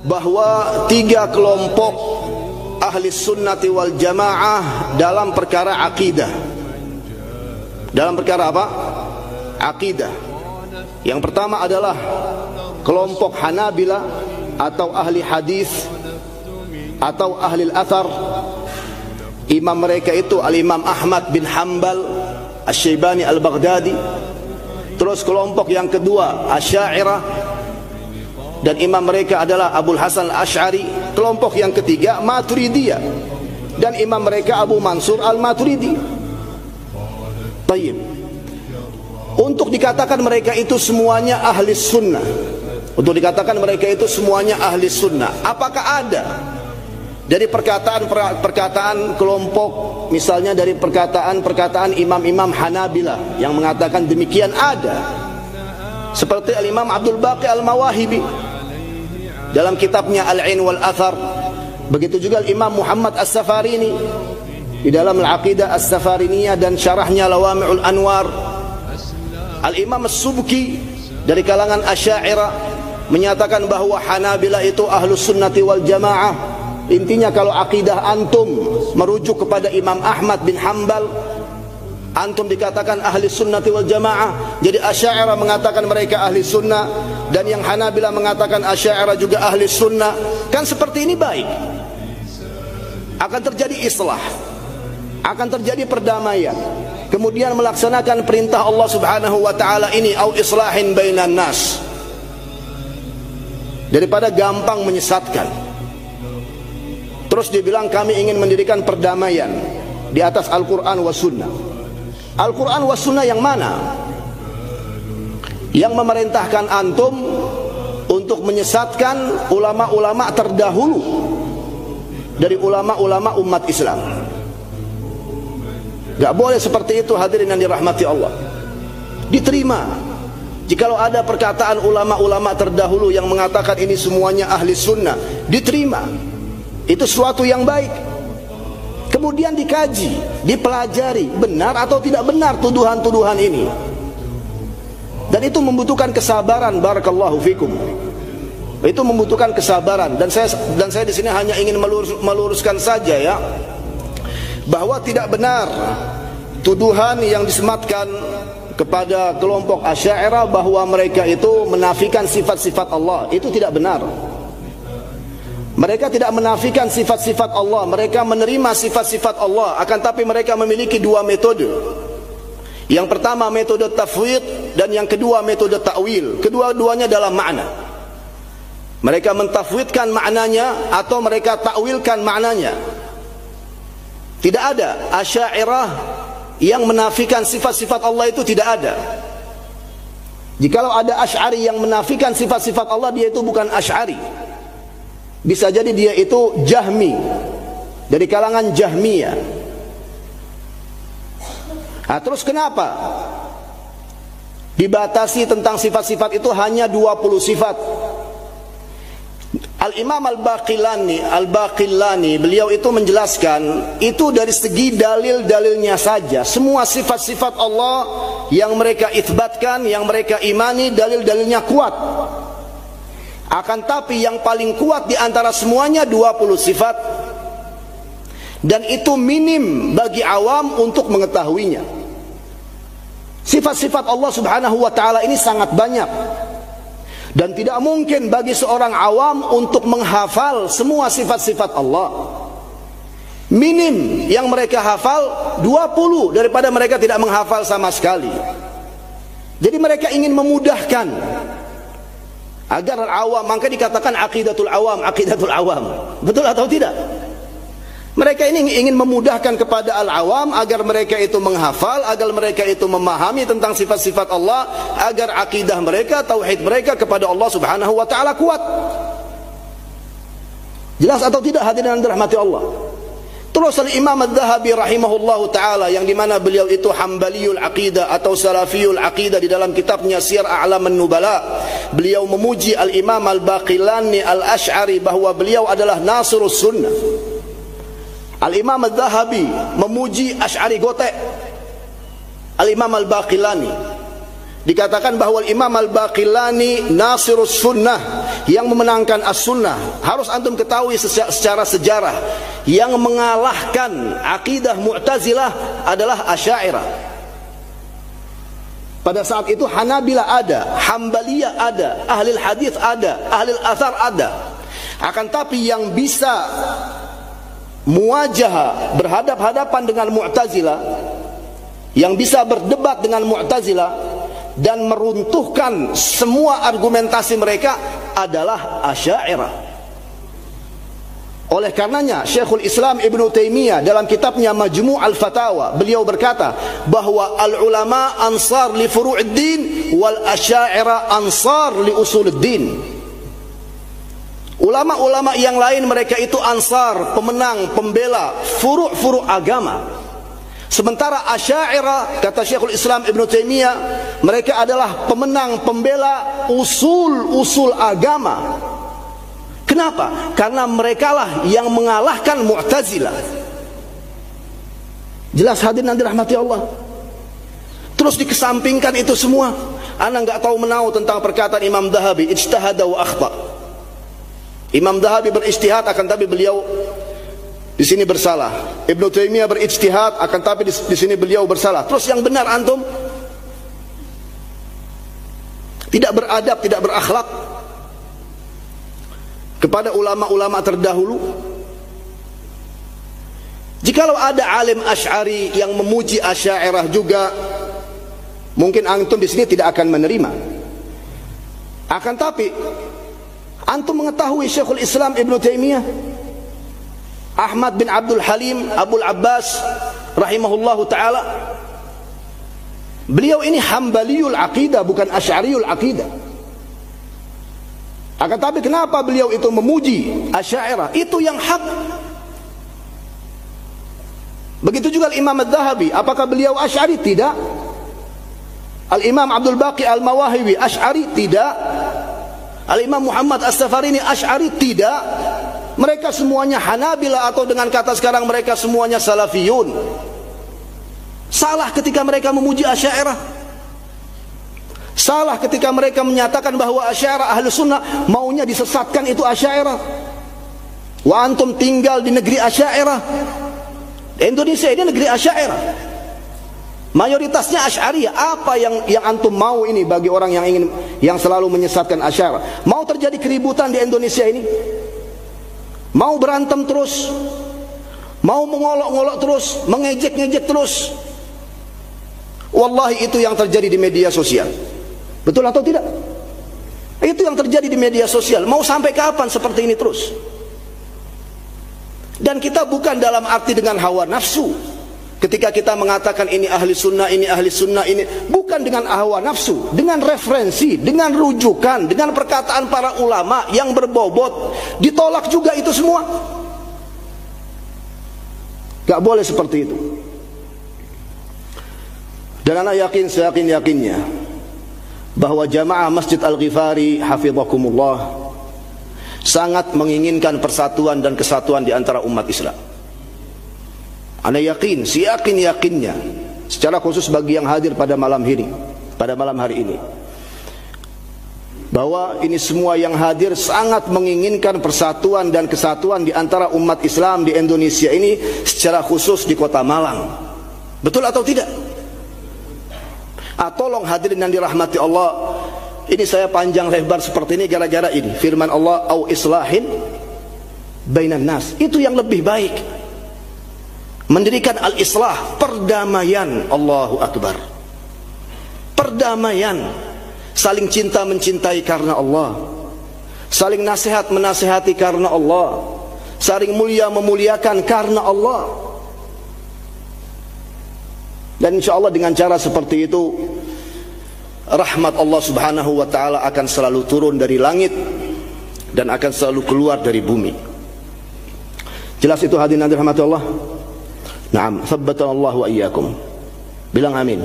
bahwa tiga kelompok ahli sunnati wal jamaah dalam perkara akidah. Dalam perkara apa? Akidah. Yang pertama adalah kelompok Hanabila atau ahli hadis atau ahli al-athar. Imam mereka itu Al-Imam Ahmad bin Hanbal Asy-Syaibani Al-Baghdadi. Terus kelompok yang kedua Asy'ariyah, dan imam mereka adalah Abul Hasan Al-Asy'ari. Kelompok yang ketiga Maturidiyah, dan imam mereka Abu Mansur Al-Maturidi. Baik. Untuk dikatakan mereka itu semuanya ahli sunnah, untuk dikatakan mereka itu semuanya ahli sunnah, apakah ada dari perkataan kelompok, misalnya dari perkataan imam-imam Hanabilah yang mengatakan demikian? Ada. Seperti Al-Imam Abdul Baqi Al-Mawahibi dalam kitabnya Al-'Ain wal Athar. Begitu juga Al-Imam Muhammad As-Safarini di dalam Al-Aqidah As-Safariniyah dan syarahnya Lawami'ul Anwar. Al-Imam As-Subki dari kalangan Asy'ariyah menyatakan bahwa Hanabilah itu ahlus sunnati wal jamaah. Intinya kalau akidah antum merujuk kepada Imam Ahmad bin Hanbal, antum dikatakan ahli sunnati wal jamaah. Jadi Asy'ariyah mengatakan mereka ahli sunnah, dan yang Hanabilah mengatakan Asy'ariyah juga ahli sunnah. Kan seperti ini baik. Akan terjadi islah, akan terjadi perdamaian, kemudian melaksanakan perintah Allah Subhanahu wa taala ini, au islahin bainan nas, daripada gampang menyesatkan. Terus dia bilang kami ingin mendirikan perdamaian di atas Al-Quran wa Sunnah. Al-Quran wa Sunnah yang mana? Yang memerintahkan antum untuk menyesatkan ulama-ulama terdahulu dari ulama-ulama umat Islam. Gak boleh seperti itu, hadirin yang dirahmati Allah. Diterima. Jikalau ada perkataan ulama-ulama terdahulu yang mengatakan ini semuanya ahli sunnah, diterima. Itu suatu yang baik. Kemudian dikaji, dipelajari benar atau tidak benar tuduhan-tuduhan ini. Dan itu membutuhkan kesabaran, barakallahu fikum. Itu membutuhkan kesabaran, dan saya di sini hanya ingin meluruskan saja ya, bahwa tidak benar tuduhan yang disematkan kepada kelompok Asy'ariyah bahwa mereka itu menafikan sifat-sifat Allah. Itu tidak benar. Mereka tidak menafikan sifat-sifat Allah, mereka menerima sifat-sifat Allah. Akan tapi mereka memiliki dua metode. Yang pertama metode tafwid, dan yang kedua metode ta'wil. Kedua-duanya dalam makna. Mereka mentafwidkan maknanya atau mereka ta'wilkan maknanya. Tidak ada Asy'ariyah yang menafikan sifat-sifat Allah, itu tidak ada. Jikalau ada Asy'ari yang menafikan sifat-sifat Allah, dia itu bukan Asy'ari. Bisa jadi dia itu Jahmi, dari kalangan Jahmiyah. Nah, terus kenapa dibatasi tentang sifat-sifat itu hanya 20 sifat? Al-Imam Al-Baqillani beliau itu menjelaskan itu dari segi dalil-dalilnya saja. Semua sifat-sifat Allah yang mereka itsbatkan, yang mereka imani, dalil-dalilnya kuat. Akan tapi yang paling kuat di antara semuanya 20 sifat, dan itu minim bagi awam untuk mengetahuinya. Sifat-sifat Allah Subhanahu wa taala ini sangat banyak, dan tidak mungkin bagi seorang awam untuk menghafal semua sifat-sifat Allah. Minim yang mereka hafal 20 daripada mereka tidak menghafal sama sekali. Jadi mereka ingin memudahkan agar awam, maka dikatakan aqidatul awam, aqidatul awam. Betul atau tidak? Mereka ini ingin memudahkan kepada al-awam agar mereka itu menghafal, agar mereka itu memahami tentang sifat-sifat Allah, agar akidah mereka, tauhid mereka kepada Allah Subhanahu wa taala kuat. Jelas atau tidak, hadirin yang dirahmati Allah? Terus Al-Imam Adz-Dzahabi rahimahullahu ta'ala, yang dimana beliau itu Hambaliyul Aqidah atau Salafiyul Aqidah, di dalam kitabnya Siyar A'lamun Nubala, beliau memuji Al-Imam Al-Baqillani Al-Asy'ari bahwa beliau adalah Nasirus Sunnah. Al-Imam Adz-Dzahabi memuji Asy'ari Gotek. Al-Imam Al-Baqillani dikatakan bahwa Imam Al-Baqillani Nasirus Sunnah, yang memenangkan as-sunnah. Harus antum ketahui secara sejarah, yang mengalahkan akidah Mu'tazilah adalah Asy'ariyah. Pada saat itu Hanabilah ada, Hambaliyah ada, ahli hadis ada, ahli athar ada. Akan tapi yang bisa muwajahah, berhadap-hadapan dengan Mu'tazilah, yang bisa berdebat dengan Mu'tazilah dan meruntuhkan semua argumentasi mereka adalah Asy'ariyah. Oleh karenanya Syekhul Islam Ibnu Taimiyah dalam kitabnya Majmu' al-Fatawa, beliau berkata bahwa al-ulama ansar li furu'id-din wal Asy'ariyah ansar li usuluddin. Ulama-ulama yang lain mereka itu ansar, pemenang, pembela furu'-furu' agama. Sementara Asy'ariyah, kata Syekhul Islam Ibnu Taimiyah, mereka adalah pemenang, pembela usul-usul agama. Kenapa? Karena merekalah yang mengalahkan Mu'tazilah. Jelas hadirin yang dirahmati Allah. Terus dikesampingkan itu semua, ana enggak tahu menau tentang perkataan Imam Dhahabi, ijtahada wa akhta. Imam Dhahabi berijtihad, akan tapi beliau di sini bersalah. Ibnu Taimiyah berijtihad, akan tapi di sini beliau bersalah. Terus yang benar antum tidak beradab, tidak berakhlak kepada ulama-ulama terdahulu. Jikalau ada alim Asy'ari yang memuji Asy'ariyah juga, mungkin antum di sini tidak akan menerima. Akan tapi antum mengetahui Syekhul Islam Ibnu Taimiyah, Ahmad bin Abdul Halim Abul Abbas rahimahullahu ta'ala, beliau ini Hambaliyul aqidah, bukan Asy'ariyul aqidah. Akan tapi kenapa beliau itu memuji Asy'ariyah? Itu yang hak. Begitu juga Imam Adz-Dzahabi, apakah beliau Asy'ari? Tidak. Al-Imam Abdul Baqi Al-Mawahibi Asy'ari? Tidak. Al-Imam Muhammad As-Safarini Asy'ari? Tidak. Mereka semuanya Hanabilah, atau dengan kata sekarang mereka semuanya Salafiyun. Salah ketika mereka memuji Asy'ariyah. Salah ketika mereka menyatakan bahwa Asy'ariyah ahlu sunnah, maunya disesatkan itu Asy'ariyah. Wa antum tinggal di negeri Asy'ariyah. Indonesia ini negeri Asy'ariyah, mayoritasnya Asy'ariyah. Apa yang antum mau ini bagi orang yang selalu menyesatkan Asy'ariyah? Mau terjadi keributan di Indonesia ini? Mau berantem terus? Mau mengolok-ngolok terus? Mengejek-ngejek terus? Wallahi itu yang terjadi di media sosial. Betul atau tidak? Itu yang terjadi di media sosial. Mau sampai kapan seperti ini terus? Dan kita bukan dalam arti dengan hawa nafsu. Ketika kita mengatakan ini ahli sunnah, ini ahli sunnah, ini bukan dengan hawa nafsu, dengan referensi, dengan rujukan, dengan perkataan para ulama yang berbobot. Ditolak juga itu semua. Gak boleh seperti itu. Dan anak yakin, seyakin-yakinnya bahwa jamaah Masjid Al-Ghifari hafizakumullah sangat menginginkan persatuan dan kesatuan di antara umat Islam. Ana yakin, seyakin-yakinnya, secara khusus bagi yang hadir pada malam hari ini, bahwa ini semua yang hadir sangat menginginkan persatuan dan kesatuan di antara umat Islam di Indonesia ini, secara khusus di Kota Malang. Betul atau tidak? Tolong hadirin yang dirahmati Allah, ini saya panjang lebar seperti ini gara-gara ini firman Allah, au islahin bainan nas. Itu yang lebih baik, mendirikan al-islah, perdamaian. Allahu Akbar. Perdamaian, saling cinta mencintai karena Allah, saling nasihat menasihati karena Allah, saling mulia memuliakan karena Allah. Dan insya Allah dengan cara seperti itu, rahmat Allah subhanahu wa ta'ala akan selalu turun dari langit dan akan selalu keluar dari bumi. Jelas itu hadirin yang dirahmati Allah? Naam, thabbatana Allah wa iyyakum. Bilang amin.